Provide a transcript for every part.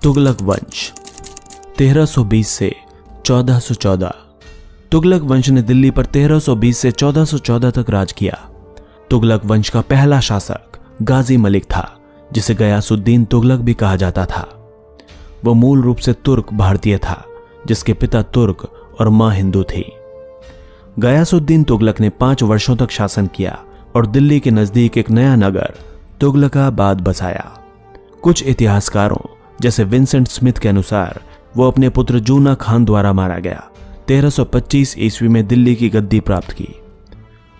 तुगलक वंश 1320 से 1414। तुगलक वंश ने दिल्ली पर 1320 से 1414 तक राज किया। तुगलक वंश का पहला शासक गाजी मलिक था, जिसे गयासुद्दीन तुगलक भी कहा जाता था। वह मूल रूप से तुर्क भारतीय था, जिसके पिता तुर्क और मां हिंदू थी। गयासुद्दीन तुगलक ने 5 वर्षों तक शासन किया और दिल्ली के नजदीक एक नया नगर तुगलकाबाद बसाया। कुछ इतिहासकारों जैसे विंसेंट स्मिथ के अनुसार वो अपने पुत्र जूना खान द्वारा मारा गया। 1325 ईस्वी में दिल्ली की गद्दी प्राप्त की।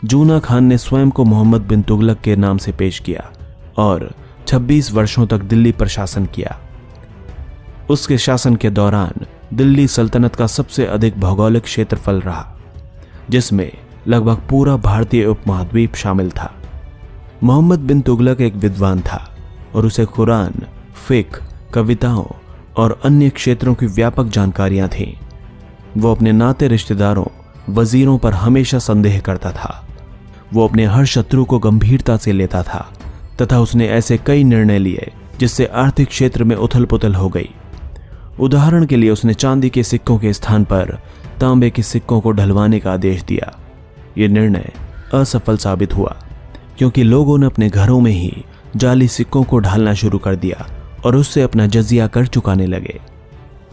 जूना खान ने स्वयं को मोहम्मद बिन तुगलक के नाम से पेश किया और 26 वर्षों तक दिल्ली पर शासन किया। उसके शासन के दौरान दिल्ली सल्तनत का सबसे अधिक भौगोलिक क्षेत्रफल रहा, जिसमें लगभग पूरा भारतीय उपमहाद्वीप शामिल था। मोहम्मद बिन तुगलक एक विद्वान था और उसे कुरान, फिक्र, कविताओं और अन्य क्षेत्रों की व्यापक जानकारियां थीं। वो अपने नाते रिश्तेदारों, वजीरों पर हमेशा संदेह करता था। वो अपने हर शत्रु को गंभीरता से लेता था तथा उसने ऐसे कई निर्णय लिए जिससे आर्थिक क्षेत्र में उथल पुथल हो गई। उदाहरण के लिए उसने चांदी के सिक्कों के स्थान पर तांबे के सिक्कों को ढलवाने का आदेश दिया। यह निर्णय असफल साबित हुआ, क्योंकि लोगों ने अपने घरों में ही जाली सिक्कों को ढालना शुरू कर दिया और उससे अपना जजिया कर चुकाने लगे।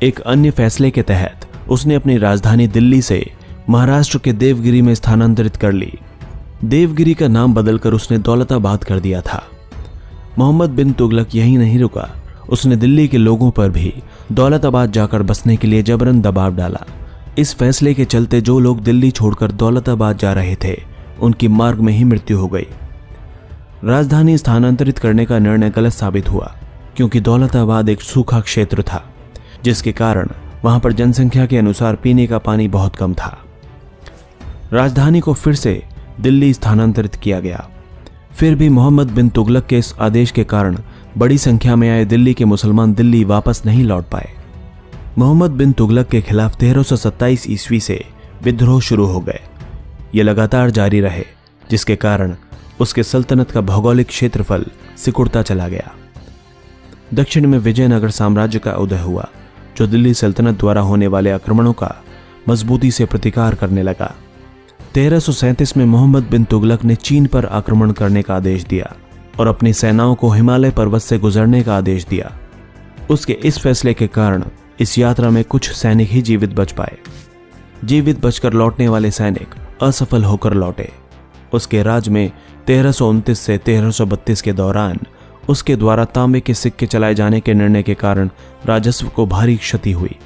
एक अन्य फैसले के तहत उसने अपनी राजधानी दिल्ली से महाराष्ट्र के देवगिरी में स्थानांतरित कर ली। देवगिरी का नाम बदलकर उसने दौलताबाद कर दिया था। मोहम्मद बिन तुगलक यही नहीं रुका, उसने दिल्ली के लोगों पर भी दौलताबाद जाकर बसने के लिए जबरन दबाव डाला। इस फैसले के चलते जो लोग दिल्ली छोड़कर दौलताबाद जा रहे थे, उनकी मार्ग में ही मृत्यु हो गई। राजधानी स्थानांतरित करने का निर्णय गलत साबित हुआ, क्योंकि दौलताबाद एक सूखा क्षेत्र था, जिसके कारण वहां पर जनसंख्या के अनुसार पीने का पानी बहुत कम था। राजधानी को फिर से दिल्ली स्थानांतरित किया गया। फिर भी मोहम्मद बिन तुगलक के इस आदेश के कारण बड़ी संख्या में आए दिल्ली के मुसलमान दिल्ली वापस नहीं लौट पाए। मोहम्मद बिन तुगलक के खिलाफ 1327 ईस्वी से विद्रोह शुरू हो गए। ये लगातार जारी रहे, जिसके कारण उसके सल्तनत का भौगोलिक क्षेत्रफल सिकुड़ता चला गया। दक्षिण में विजयनगर साम्राज्य का उदय हुआ, जो दिल्ली सल्तनत द्वारा होने वाले आक्रमणों का मजबूती से प्रतिकार करने लगा। 1337 में मोहम्मद बिन तुगलक ने चीन पर आक्रमण करने का आदेश दिया और अपनी सेनाओं को हिमालय पर्वत से गुजरने का आदेश दिया। उसके इस फैसले के कारण इस यात्रा में कुछ सैनिक ही जीवित बच पाए। जीवित बचकर लौटने वाले सैनिक असफल होकर लौटे। उसके राज में 1329 से 1332 के दौरान उसके द्वारा तांबे के सिक्के चलाए जाने के निर्णय के कारण राजस्व को भारी क्षति हुई।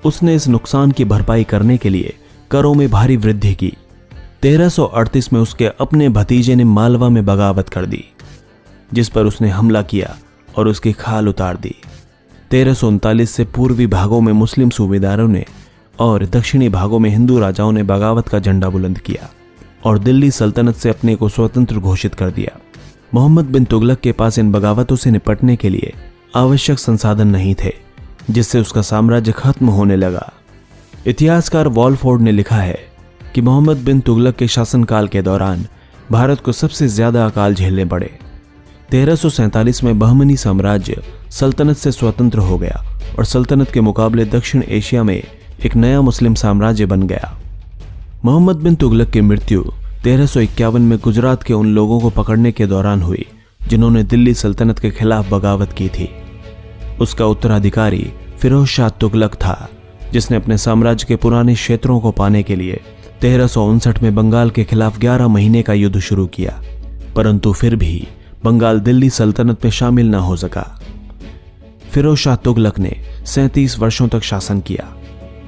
उसने इस नुकसान की भरपाई करने के लिए करों में भारी वृद्धि की। 1338 में उसके अपने भतीजे ने मालवा में बगावत कर दी, जिस पर उसने हमला किया और उसकी खाल उतार दी। 1339 से पूर्वी भागों में मुस्लिम सूबेदारों ने और दक्षिणी भागों में हिंदू राजाओं ने बगावत का झंडा बुलंद किया और दिल्ली सल्तनत से अपने को स्वतंत्र घोषित कर दिया। मोहम्मद बिन तुगलक के पास इन बगावतों से निपटने के लिए आवश्यक संसाधन नहीं थे, जिससे उसका साम्राज्य खत्म होने लगा। इतिहासकार वॉलफोर्ड ने लिखा है कि मोहम्मद बिन तुगलक के शासनकाल के दौरान भारत को सबसे ज्यादा अकाल झेलने पड़े। 1347 में बहमनी साम्राज्य सल्तनत से स्वतंत्र हो गया और सल्तनत के मुकाबले दक्षिण एशिया में एक नया मुस्लिम साम्राज्य बन गया। मोहम्मद बिन तुगलक की मृत्यु 1351 में गुजरात के उन लोगों को पकड़ने के दौरान हुई जिन्होंने दिल्ली सल्तनत के खिलाफ बगावत की थी। उसका उत्तराधिकारी फिरोज शाह तुगलक था, जिसने अपने साम्राज्य के पुराने क्षेत्रों को पाने के लिए 1359 में बंगाल के खिलाफ 11 महीने का युद्ध शुरू किया, परंतु फिर भी बंगाल दिल्ली सल्तनत में शामिल न हो सका। फिरोज शाह तुगलक ने 37 वर्षों तक शासन किया।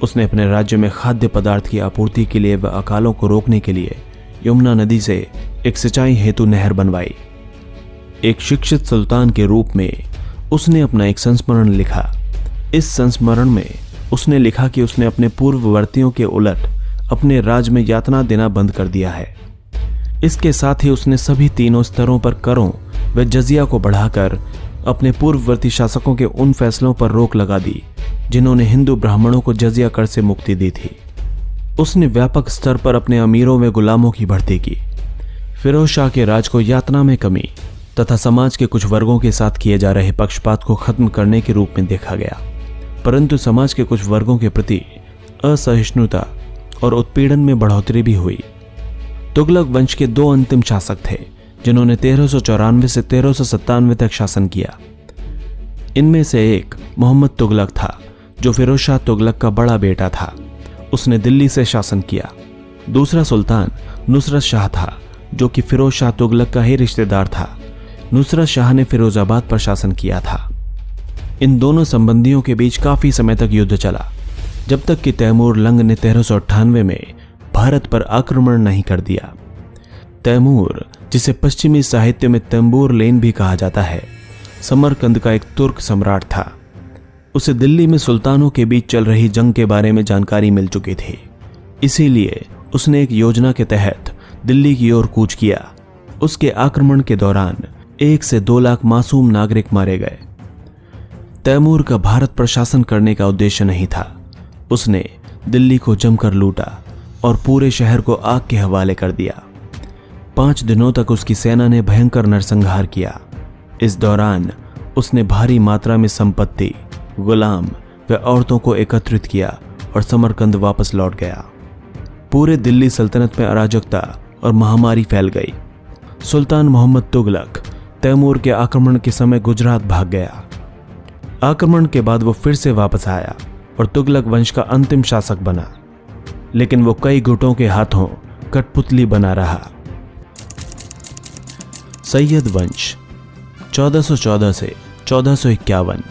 उसने अपने राज्य में खाद्य पदार्थ की आपूर्ति के लिए व अकालों को रोकने के लिए यमुना नदी से एक सिंचाई हेतु नहर बनवाई। एक शिक्षित सुल्तान के रूप में उसने अपना एक संस्मरण लिखा। इस संस्मरण में उसने लिखा कि उसने अपने पूर्ववर्तियों के उलट अपने राज में यातना देना बंद कर दिया है। इसके साथ ही उसने सभी तीनों स्तरों पर करों व जजिया को बढ़ाकर अपने पूर्ववर्ती शासकों के उन फैसलों पर रोक लगा दी जिन्होंने हिंदू ब्राह्मणों को जजिया कर से मुक्ति दी थी। उसने व्यापक स्तर पर अपने अमीरों व गुलामों की भर्ती की। फिरोज शाह के राज को यातना में कमी तथा समाज के कुछ वर्गों के साथ किए जा रहे पक्षपात को खत्म करने के रूप में देखा गया। परंतु समाज के कुछ वर्गों के प्रति असहिष्णुता और उत्पीड़न में बढ़ोतरी भी हुई। तुगलक वंश के दो अंतिम शासक थे जिन्होंने 1394 से 1397 तक शासन किया। इनमें से एक मोहम्मद तुगलक था जो फिरोज शाह तुगलक का बड़ा बेटा था। उसने दिल्ली से शासन किया। दूसरा सुल्तान नुसरत शाह था जो कि फिरोज शाह तुगलक का ही रिश्तेदार था। नुसरत शाह ने फिरोजाबाद पर शासन किया था। इन दोनों संबंधियों के बीच काफी समय तक युद्ध चला, जब तक कि तैमूर लंग ने 1398 में भारत पर आक्रमण नहीं कर दिया। तैमूर, जिसे पश्चिमी साहित्य में तंबूर लेन भी कहा जाता है, समरकंद का एक तुर्क सम्राट था। उसे दिल्ली में सुल्तानों के बीच चल रही जंग के बारे में जानकारी मिल चुकी थी, इसीलिए उसने एक योजना के तहत दिल्ली की ओर कूच किया। उसके आक्रमण के दौरान 1 से 2 लाख मासूम नागरिक मारे गए। तैमूर का भारत पर शासन करने का उद्देश्य नहीं था। उसने दिल्ली को जमकर लूटा और पूरे शहर को आग के हवाले कर दिया। 5 दिनों तक उसकी सेना ने भयंकर नरसंहार किया। इस दौरान उसने भारी मात्रा में संपत्ति, गुलाम व औरतों को एकत्रित किया और समरकंद वापस लौट गया। पूरे दिल्ली सल्तनत में अराजकता और महामारी फैल गई। सुल्तान मोहम्मद तुगलक तैमूर के आक्रमण के समय गुजरात भाग गया। आक्रमण के बाद वो फिर से वापस आया और तुगलक वंश का अंतिम शासक बना, लेकिन वो कई गुटों के हाथों कठपुतली बना रहा। सैयद वंश 1414 से 1451।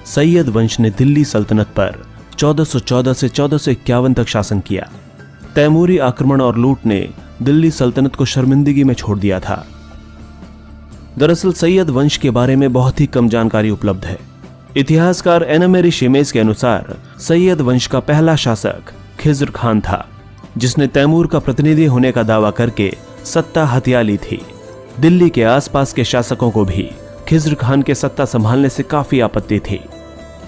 सैयद वंश ने दिल्ली सल्तनत पर 1414 से 1451 तक शासन किया। तैमूरी आक्रमण और लूट ने दिल्ली सल्तनत को शर्मिंदगी में छोड़ दिया था। दरअसल सैयद वंश के बारे में बहुत ही कम जानकारी उपलब्ध है। इतिहासकार एनामेरी शेमेज के अनुसार सैयद वंश का पहला शासक खिज्र खान था, जिसने तैमूर का प्रतिनिधि होने का दावा करके सत्ता हथिया ली थी। दिल्ली के आसपास के शासकों को भी खिज्र खान के सत्ता संभालने से काफी आपत्ति थी।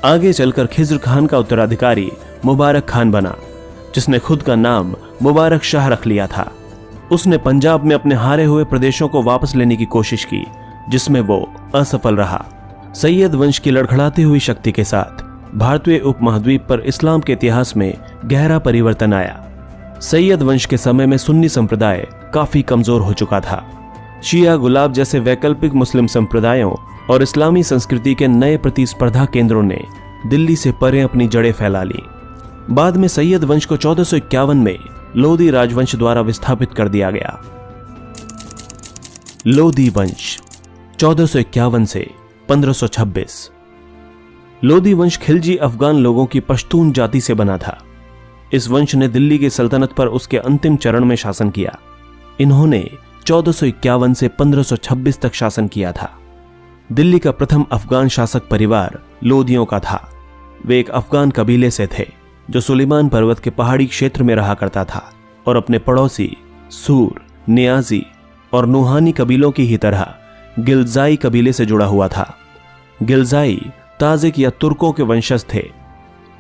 आगे चलकर खिज्र खान का उत्तराधिकारी मुबारक खान बना, जिसने खुद का नाम मुबारक शाह रख लिया था। उसने पंजाब में अपने हारे हुए प्रदेशों को वापस लेने की कोशिश की, जिसमें वो असफल रहा। सैयद वंश की लड़खड़ाती हुई शक्ति के साथ भारतीय उपमहाद्वीप पर इस्लाम के इतिहास में गहरा परिवर्तन आया। सैयद वंश के समय में सुन्नी संप्रदाय काफी कमजोर हो चुका था। शिया गुलाब जैसे वैकल्पिक मुस्लिम संप्रदायों और इस्लामी संस्कृति के नए प्रतिस्पर्धा केंद्रों ने दिल्ली से परे अपनी जड़ें फैला ली। बाद में सैयद वंश को 1451 में लोधी राजवंश द्वारा विस्थापित कर दिया गया। लोधी वंश 1451 से 1526। लोधी वंश खिलजी अफगान लोगों की पश्तून जाति से बना था। इस वंश ने दिल्ली की सल्तनत पर उसके अंतिम चरण में शासन किया। इन्होंने 1451 से 1526 तक शासन किया था। दिल्ली का प्रथम अफगान शासक परिवार लोधियों का था। वे एक अफगान कबीले से थे जो सुलेमान पर्वत के पहाड़ी क्षेत्र में रहा करता था और अपने पड़ोसी सूर, नियाजी और नुहानी कबीलों की ही तरह गिलजाई कबीले से जुड़ा हुआ था। गिलजाई ताजिक या तुर्कों के वंशज थे।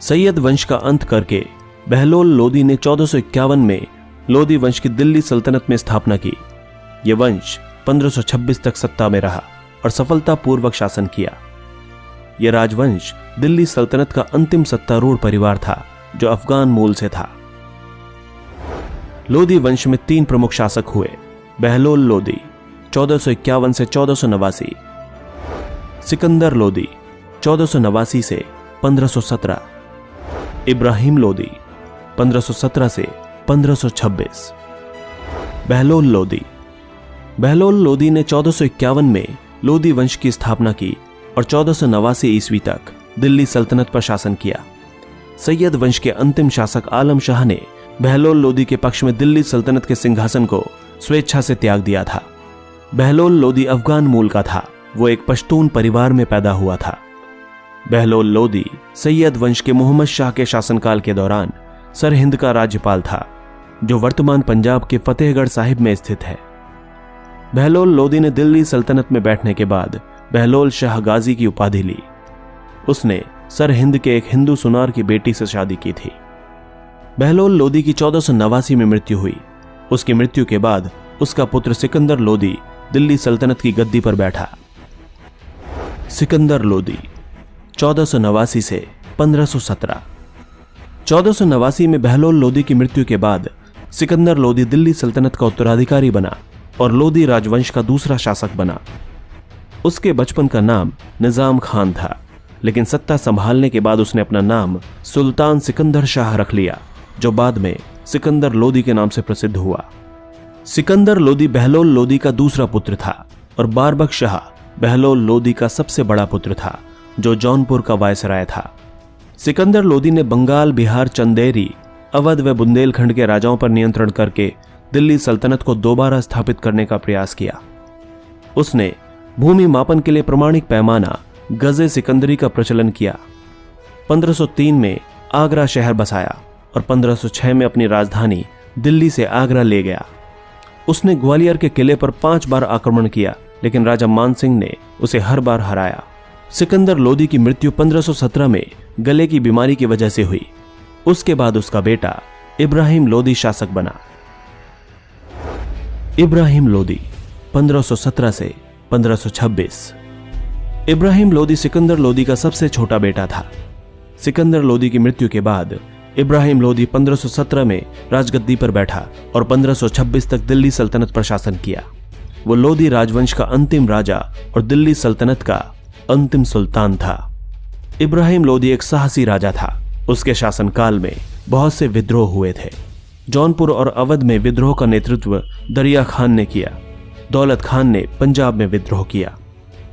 सैयद वंश का अंत करके बहलोल लोधी ने 1451 में लोधी वंश की दिल्ली सल्तनत में स्थापना की। यह वंश 1526 तक सत्ता में रहा और सफलतापूर्वक शासन किया। यह राजवंश दिल्ली सल्तनत का अंतिम सत्तारूढ़ परिवार था जो अफगान मूल से था। लोधी वंश में 3 प्रमुख शासक हुए। बहलोल लोधी 1451 से 1489, सिकंदर लोधी 1489 से 1517, इब्राहिम लोधी 1517 से 1526। बहलोल लोधी बहलोल लोधी ने 1451 में लोधी वंश की स्थापना की और 1489 ईस्वी तक दिल्ली सल्तनत पर शासन किया। सैयद वंश के अंतिम शासक आलम शाह ने बहलोल लोधी के पक्ष में दिल्ली सल्तनत के सिंहासन को स्वेच्छा से त्याग दिया था। बहलोल लोधी अफगान मूल का था। वो एक पश्तून परिवार में पैदा हुआ था। बहलोल लोधी सैयद वंश के मोहम्मद शाह के शासनकाल के दौरान सरहिंद का राज्यपाल था, जो वर्तमान पंजाब के फतेहगढ़ साहिब में स्थित है। बहलोल लोधी ने दिल्ली सल्तनत में बैठने के बाद बहलोल शाह गाजी की उपाधि ली। उसने सरहिंद के एक हिंदू सुनार की बेटी से शादी की थी। बहलोल लोधी की 1489 में मृत्यु हुई। उसकी मृत्यु के बाद उसका पुत्र सिकंदर लोदी दिल्ली सल्तनत की गद्दी पर बैठा। सिकंदर लोदी 1489 से 1517। 1489 में बहलोल लोदी की मृत्यु के बाद सिकंदर लोदी दिल्ली सल्तनत का उत्तराधिकारी बना और लोदी राजवंश का दूसरा शासक बना। उसके बचपन का नाम निजाम खान था, लेकिन सत्ता संभालने के बाद उसने अपना नाम सुल्तान सिकंदर शाह रख लिया, जो बाद में सिकंदर लोदी के नाम से प्रसिद्ध हुआ। सिकंदर लोदी बहलोल लोदी का दूसरा पुत्र था और बारबक शाह बहलोल लोदी का सबसे बड़ा पुत्र था, जो जौनपुर का वायसराय था। सिकंदर लोदी ने बंगाल, बिहार, चंदेरी, अवध व बुंदेलखंड के राजाओं पर नियंत्रण करके दिल्ली सल्तनत को दोबारा स्थापित करने का प्रयास किया। उसने भूमि मापन के लिए प्रमाणिक पैमाना गजे सिकंदरी का प्रचलन किया। 1503 में आगरा शहर बसाया और 1506 में अपनी राजधानी दिल्ली से आगरा ले गया। उसने ग्वालियर के किले पर 5 बार आक्रमण किया, लेकिन राजा मानसिंह ने उसे हर बार हराया। सिकंदर लोदी की मृत्यु 1517 में गले की बीमारी की वजह से हुई। उसके बाद उसका बेटा इब्राहिम लोदी शासक बना। इब्राहिम लोदी 1517 से 1526। इब्राहिम लोदी सिकंदर लोदी का सबसे छोटा बेटा था। सिकंदर लोदी की मृत्यु के बाद इब्राहिम लोदी 1517 में राजगद्दी पर बैठा और 1526 तक दिल्ली सल्तनत पर शासन किया। वो लोदी राजवंश का अंतिम राजा और दिल्ली सल्तनत का अंतिम सुल्तान था। इब्राहिम लोदी एक साहसी राजा था। उसके शासनकाल में बहुत से विद्रोह हुए थे। जौनपुर और अवध में विद्रोह का नेतृत्व दरिया खान ने किया। दौलत खान ने पंजाब में विद्रोह किया।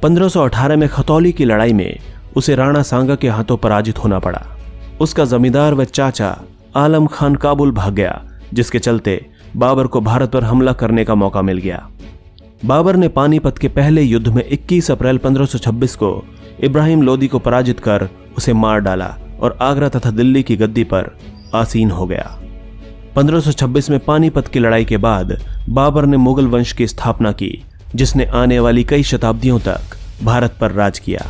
1518 में खतौली की लड़ाई में उसे राणा सांगा के हाथों पराजित होना पड़ा। उसका जमींदार व चाचा आलम खान काबुल भाग गया, जिसके चलते बाबर को भारत पर हमला करने का मौका मिल गया। बाबर ने पानीपत के पहले युद्ध में 21 अप्रैल 1526 को इब्राहिम लोदी को पराजित कर उसे मार डाला और आगरा तथा दिल्ली की गद्दी पर आसीन हो गया। 1526 में पानीपत की लड़ाई के बाद बाबर ने मुगल वंश की स्थापना की, जिसने आने वाली कई शताब्दियों तक भारत पर राज किया।